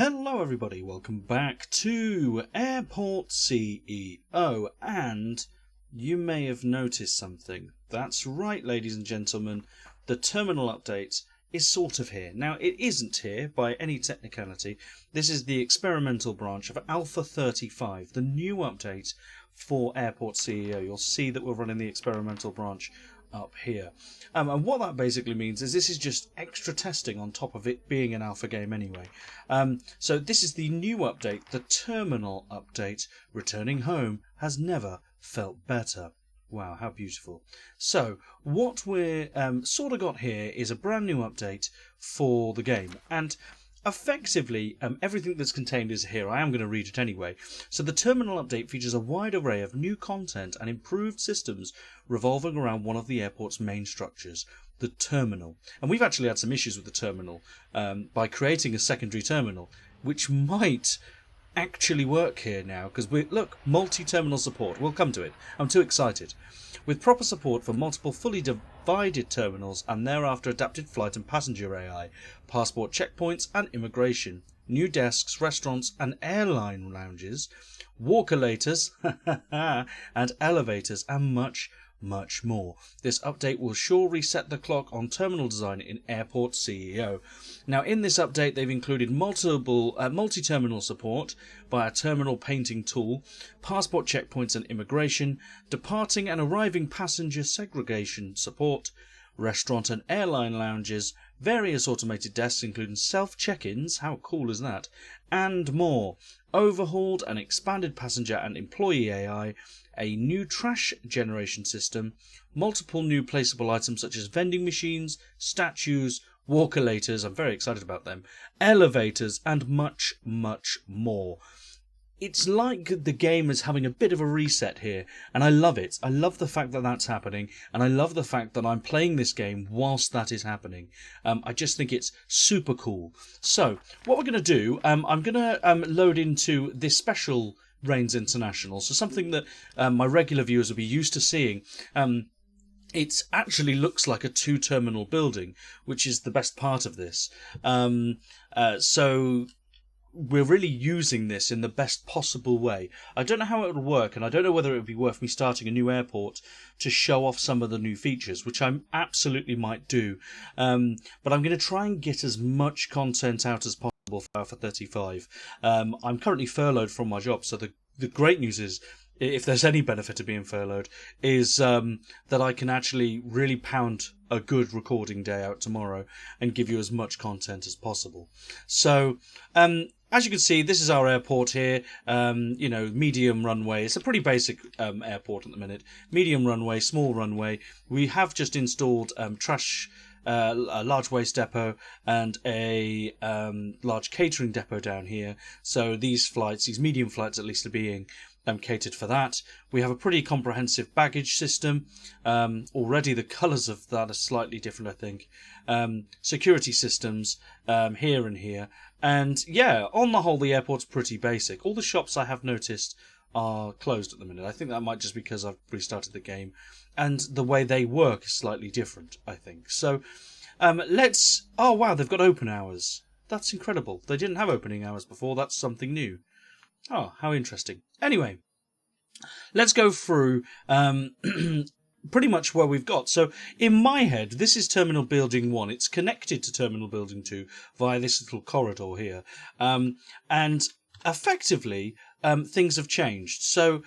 Hello everybody, welcome back to Airport CEO, and you may have noticed something. That's right, ladies and gentlemen, the terminal update is sort of here. Now, it isn't here by any technicality. This is the experimental branch of Alpha 35, the new update for Airport CEO. You'll see that we're running the experimental branch up here. And what that basically means is this is just extra testing on top of it being an alpha game anyway. So this is the new update, the terminal update. Returning home has never felt better. Wow, how beautiful. So what we're sort of got here is a brand new update for the game. And effectively, everything that's contained is here. I am going to read it anyway. So the terminal update features a wide array of new content and improved systems revolving around one of the airport's main structures, the terminal. And we've actually had some issues with the terminal by creating a secondary terminal, which might actually work here now, because look, multi-terminal support. We'll come to it. I'm too excited. With proper support for multiple fully divided terminals and thereafter adapted flight and passenger AI, passport checkpoints and immigration, new desks, restaurants and airline lounges, Walkalators and elevators, and much more. This update will sure reset the clock on terminal design in Airport CEO. Now, in this update, they've included multi-terminal support via terminal painting tool, passport checkpoints and immigration, departing and arriving passenger segregation support, restaurant and airline lounges, various automated desks including self-check-ins, how cool is that, and more. Overhauled and expanded passenger and employee AI, a new trash generation system, multiple new placeable items such as vending machines, statues, Walkalators, I'm very excited about them, elevators, and much more. It's like the game is having a bit of a reset here, and I love it. I love the fact that that's happening, and I love the fact that I'm playing this game whilst that is happening. I just think it's super cool. So, what we're going to do, I'm going to load into this special Reigns International, so something that my regular viewers will be used to seeing. It actually looks like a two-terminal building, which is the best part of this. So we're really using this in the best possible way. I don't know how it would work, and I don't know whether it would be worth me starting a new airport to show off some of the new features, which I absolutely might do. But I'm going to try and get as much content out as possible for Alpha 35. I'm currently furloughed from my job, so the great news is, if there's any benefit to being furloughed, is that I can actually really pound a good recording day out tomorrow and give you as much content as possible. So, as you can see, this is our airport here. Medium runway. It's a pretty basic airport at the minute. Medium runway, small runway. We have just installed a large waste depot and a large catering depot down here. So these medium flights at least, are being catered for that. We have a pretty comprehensive baggage system. Already the colours of that are slightly different, I think. Security systems here and here. And yeah, on the whole, the airport's pretty basic. All the shops, I have noticed, are closed at the minute. I think that might just be because I've restarted the game. And the way they work is slightly different, I think. So oh wow, they've got open hours. That's incredible. They didn't have opening hours before. That's something new. Oh, how interesting. Anyway, let's go through pretty much where we've got. So, in my head, this is Terminal Building 1. It's connected to Terminal Building 2 via this little corridor here. And effectively, things have changed. So,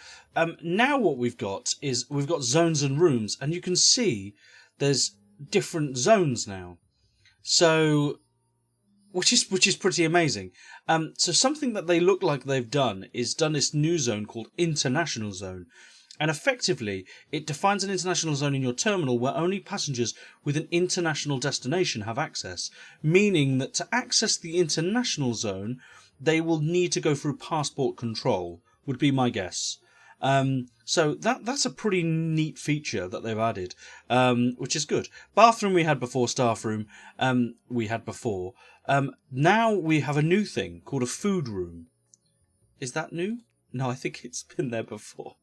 now what we've got is we've got zones and rooms, and you can see there's different zones now. So, which is pretty amazing. So something that they look like they've done is done this new zone called International Zone. And effectively, it defines an international zone in your terminal where only passengers with an international destination have access. Meaning that to access the international zone, they will need to go through passport control, would be my guess. So that's a pretty neat feature that they've added, which is good. Bathroom we had before, staff room we had before. Now we have a new thing called a food room. Is that new? No, I think it's been there before.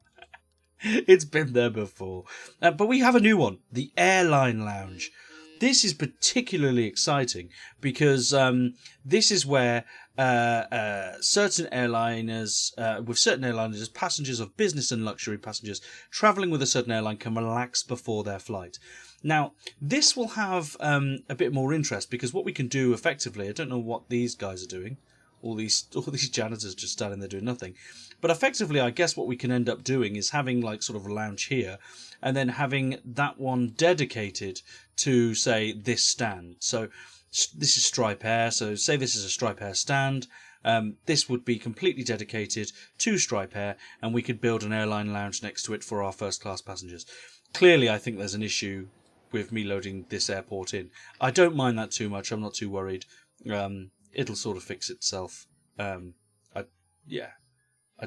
It's been there before. But we have a new one, the Airline Lounge. This is particularly exciting because this is where certain airliners, passengers of business and luxury passengers travelling with a certain airline can relax before their flight. Now, this will have a bit more interest because what we can do effectively, I don't know what these guys are doing. All these janitors just standing there doing nothing. But effectively, I guess what we can end up doing is having like sort of a lounge here and then having that one dedicated to, say, this stand. So this is Stripe Air. So say this is a Stripe Air stand. This would be completely dedicated to Stripe Air, and we could build an airline lounge next to it for our first class passengers. Clearly, I think there's an issue with me loading this airport in. I don't mind that too much. I'm not too worried. It'll sort of fix itself. I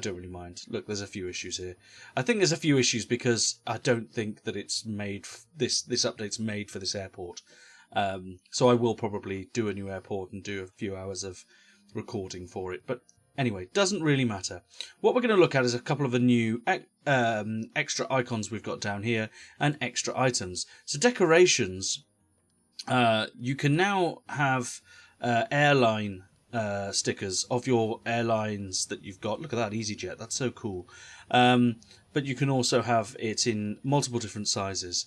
don't really mind. Look, there's a few issues here. I think there's a few issues because I don't think that it's made. This update's made for this airport. So I will probably do a new airport and do a few hours of recording for it. But anyway, doesn't really matter. What we're going to look at is a couple of the new extra icons we've got down here and extra items. So decorations. You can now have airline stickers of your airlines that you've got. Look at that, EasyJet, that's so cool. But you can also have it in multiple different sizes,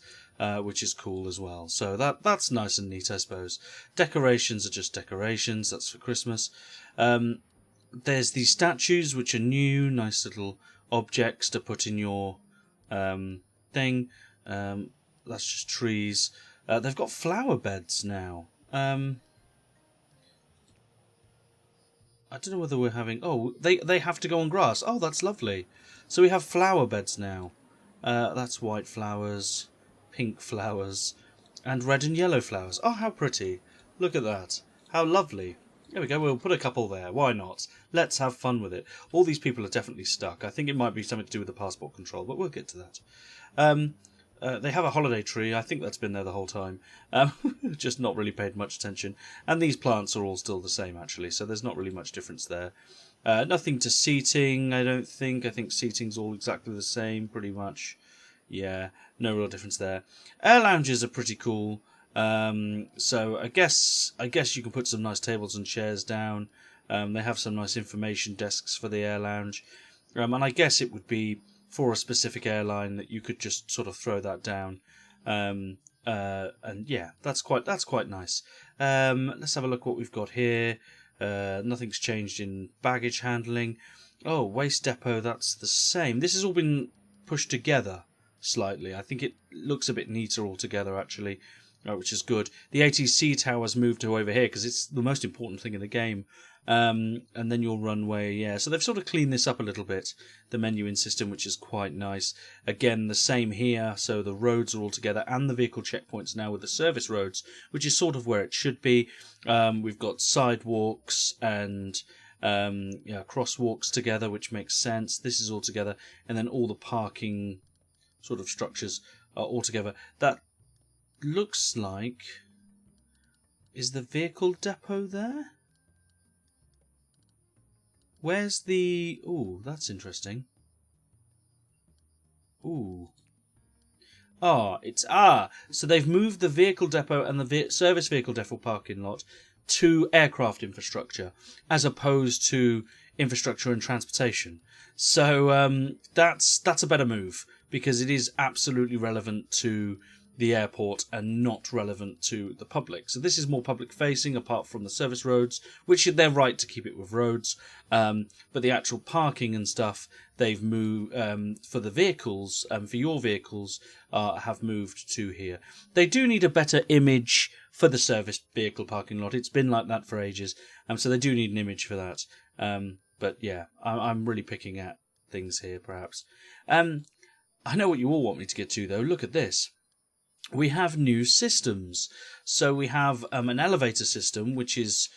which is cool as well. So that's nice and neat, I suppose. Decorations are just decorations, that's for Christmas. There's these statues, which are new, nice little objects to put in your thing. That's just trees. They've got flower beds now. I don't know whether we're having... Oh, they have to go on grass. Oh, that's lovely. So we have flower beds now. That's white flowers, pink flowers, and red and yellow flowers. Oh, how pretty. Look at that. How lovely. There we go. We'll put a couple there. Why not? Let's have fun with it. All these people are definitely stuck. I think it might be something to do with the passport control, but we'll get to that. They have a holiday tree. I think that's been there the whole time. Just not really paid much attention. And these plants are all still the same, actually, so there's not really much difference there. Nothing to seating, I don't think. I think seating's all exactly the same, pretty much. Yeah, no real difference there. Air lounges are pretty cool. So I guess you can put some nice tables and chairs down. They have some nice information desks for the air lounge. And I guess it would be for a specific airline that you could just sort of throw that down. And yeah, that's quite nice. Let's have a look what we've got here. Nothing's changed in baggage handling. Oh, waste depot, that's the same. This has all been pushed together slightly. I think it looks a bit neater altogether, actually, which is good. The ATC tower's moved to over here because it's the most important thing in the game. And then your runway, yeah. So they've sort of cleaned this up a little bit, the menuing system, which is quite nice. Again, the same here, so the roads are all together, and the vehicle checkpoints now with the service roads, which is sort of where it should be. We've got sidewalks and crosswalks together, which makes sense. This is all together, and then all the parking sort of structures are all together. That looks like... Is the vehicle depot there? Where's the... Ooh, that's interesting. Ooh. So they've moved the vehicle depot and the service vehicle depot parking lot to aircraft infrastructure, as opposed to infrastructure and transportation. So that's a better move, because it is absolutely relevant to the airport and not relevant to the public. So this is more public facing, apart from the service roads, which they're right to keep it with roads. But the actual parking and stuff, they've moved for the vehicles, for your vehicles, have moved to here. They do need a better image for the service vehicle parking lot. It's been like that for ages, so they do need an image for that. But yeah, I'm really picking at things here, perhaps. I know what you all want me to get to, though. Look at this. We have new systems. So we have an elevator system, which is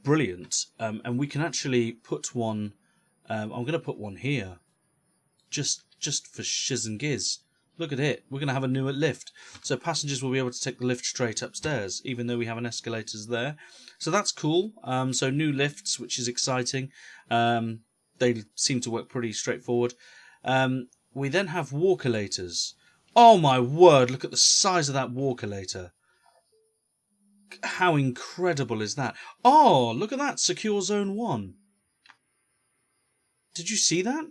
brilliant. And we can actually put one... I'm going to put one here. Just for shiz and giz. Look at it. We're going to have a new lift. So passengers will be able to take the lift straight upstairs, even though we have an escalators there. So that's cool. So new lifts, which is exciting. They seem to work pretty straightforward. We then have Walkalators. Oh my word, look at the size of that Walkalator. How incredible is that? Oh, look at that. Secure Zone 1. Did you see that?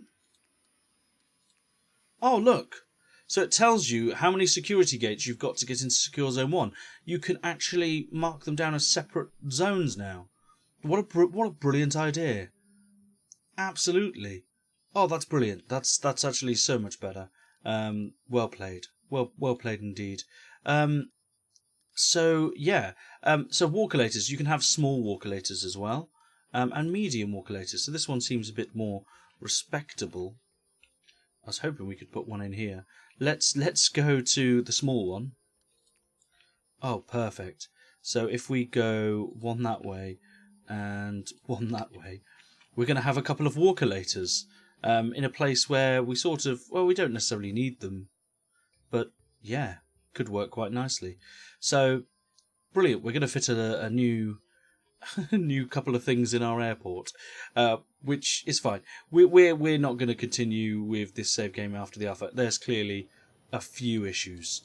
Oh, look. So it tells you how many security gates you've got to get into Secure Zone 1. You can actually mark them down as separate zones now. What a brilliant idea. Absolutely. Oh, that's brilliant. That's actually so much better. Well played. Well played indeed. So yeah. So Walkalators, you can have small Walkalators as well, and medium Walkalators. So this one seems a bit more respectable. I was hoping we could put one in here. Let's go to the small one. Oh, perfect. So if we go one that way and one that way, we're going to have a couple of Walkalators in a place where we sort of, well, we don't necessarily need them, but yeah, could work quite nicely. So brilliant. We're going to fit a new new couple of things in our airport, which is fine. We're not going to continue with this save game after the alpha. There's clearly a few issues.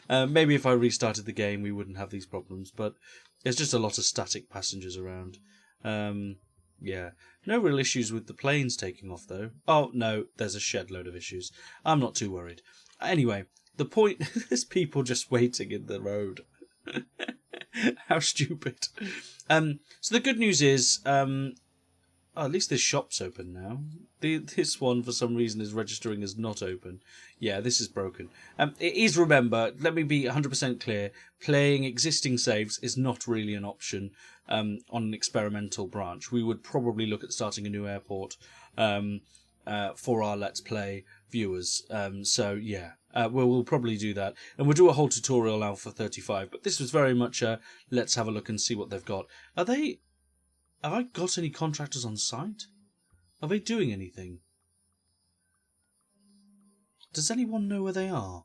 Maybe if I restarted the game, we wouldn't have these problems, but there's just a lot of static passengers around. Yeah, no real issues with the planes taking off though. Oh no, there's a shed load of issues. I'm not too worried. Anyway, the point is people just waiting in the road. How stupid. So the good news is, at least this shop's open now. This one, for some reason, is registering as not open. Yeah, this is broken. It is, remember, let me be 100% clear, playing existing saves is not really an option on an experimental branch. We would probably look at starting a new airport for our Let's Play viewers. So, yeah. We'll probably do that. And we'll do a whole tutorial now for 35. But this was very much a let's have a look and see what they've got. Have I got any contractors on site? Are they doing anything? Does anyone know where they are?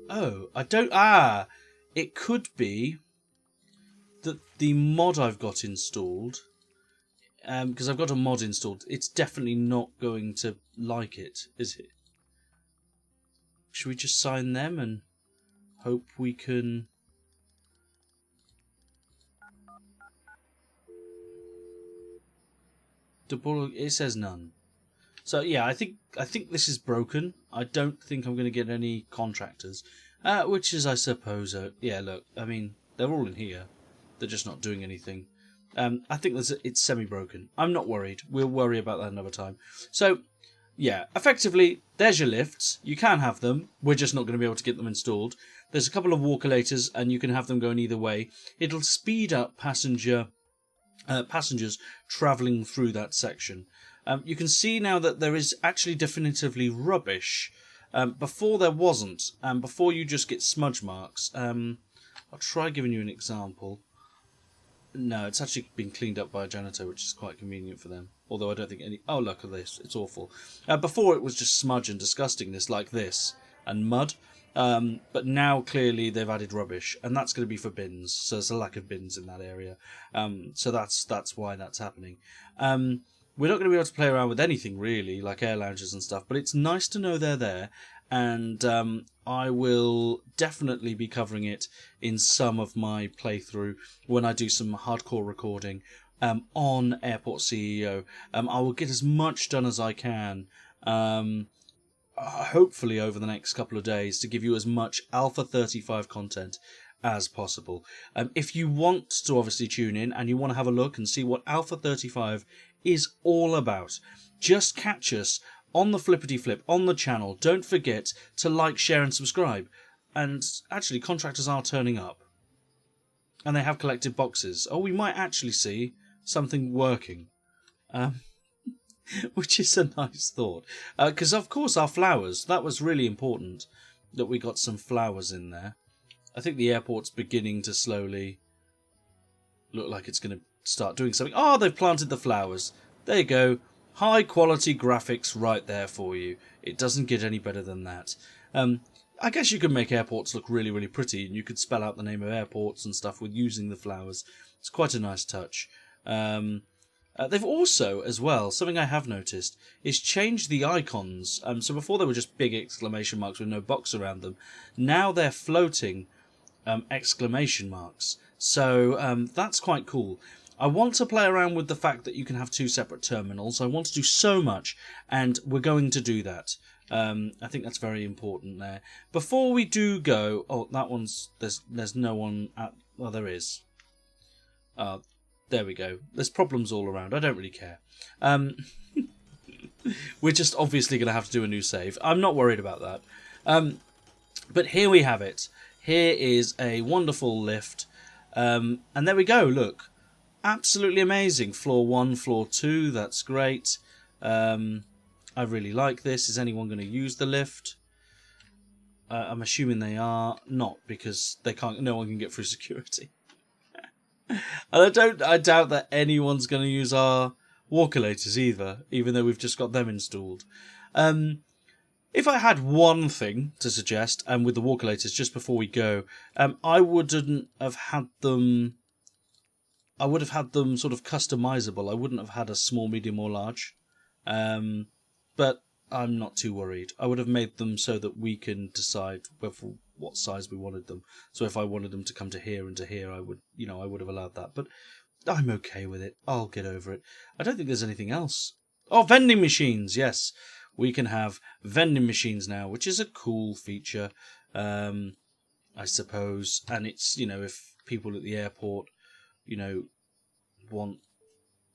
Oh, I don't... Ah! It could be that the mod I've got installed, because I've got a mod installed, it's definitely not going to like it, is it? Should we just sign them and hope we can... It says none. So yeah, I think this is broken. I don't think I'm going to get any contractors, which is, I suppose, yeah. Look, I mean, they're all in here. They're just not doing anything. I think it's semi-broken. I'm not worried. We'll worry about that another time. So, yeah, effectively, there's your lifts. You can have them. We're just not going to be able to get them installed. There's a couple of Walkalators, and you can have them going either way. It'll speed up passengers travelling through that section. You can see now that there is actually definitively rubbish. Before there wasn't, and before you just get smudge marks. I'll try giving you an example. No, it's actually been cleaned up by a janitor, which is quite convenient for them. Although I don't think any... Oh, look at this. It's awful. Before it was just smudge and disgustingness like this, and mud. But now, clearly, they've added rubbish. And that's going to be for bins. So there's a lack of bins in that area. So that's why that's happening. We're not going to be able to play around with anything, really, like air lounges and stuff. But it's nice to know they're there. And I will definitely be covering it in some of my playthrough when I do some hardcore recording on Airport CEO. I will get as much done as I can, hopefully over the next couple of days, to give you as much Alpha 35 content as possible. If you want to obviously tune in and you want to have a look and see what Alpha 35 is all about, just catch us on the Flippity Flip, on the channel. Don't forget to like, share and subscribe. And actually, contractors are turning up. And they have collected boxes. Oh, we might actually see something working. Which is a nice thought. Because, of course, our flowers. That was really important that we got some flowers in there. I think the airport's beginning to slowly look like it's going to start doing something. Oh, they've planted the flowers. There you go. High quality graphics right there for you. It doesn't get any better than that. I guess you could make airports look really, really pretty, and you could spell out the name of airports and stuff with using the flowers. It's quite a nice touch. They've also, as well, something I have noticed, is changed the icons. So before they were just big exclamation marks with no box around them. Now they're floating exclamation marks. So that's quite cool. I want to play around with the fact that you can have 2 separate terminals. I want to do so much, and we're going to do that. I think that's very important there. Before we do go... Oh, that one's... There's no one at... Well, there is. There we go. There's problems all around. I don't really care. We're just obviously going to have to do a new save. I'm not worried about that. But here we have it. Here is a wonderful lift. And there we go, look. Absolutely amazing. Floor 1, floor 2, that's great. I really like this. Is anyone going to use the lift? I'm assuming they are not, because they can't. No one can get through security. And I doubt that anyone's going to use our Walkalators either, even though we've just got them installed. If I had one thing to suggest, and with the Walkalators, just before we go, I wouldn't have had them. I would have had them sort of customizable. I wouldn't have had a small, medium, or large. But I'm not too worried. I would have made them so that we can decide what size we wanted them. So if I wanted them to come to here and to here, I would have allowed that. But I'm okay with it. I'll get over it. I don't think there's anything else. Oh, vending machines. Yes, we can have vending machines now, which is a cool feature, I suppose. And it's, if people at the airport, want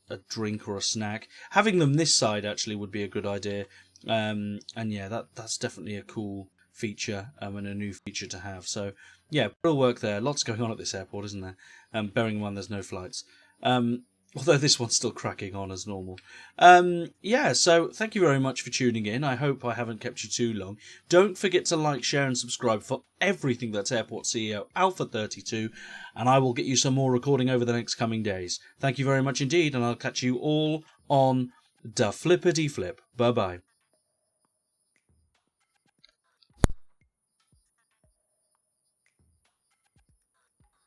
a drink or a snack, having them this side actually would be a good idea. And yeah, that's definitely a cool feature and a new feature to have. So yeah, real work there. Lots going on at this airport, isn't there? Bearing in mind there's no flights. Although this one's still cracking on as normal. Yeah, so thank you very much for tuning in. I hope I haven't kept you too long. Don't forget to like, share and subscribe for everything that's Airport CEO Alpha 32, and I will get you some more recording over the next coming days. Thank you very much indeed, and I'll catch you all on Da Flippity Flip. Bye-bye.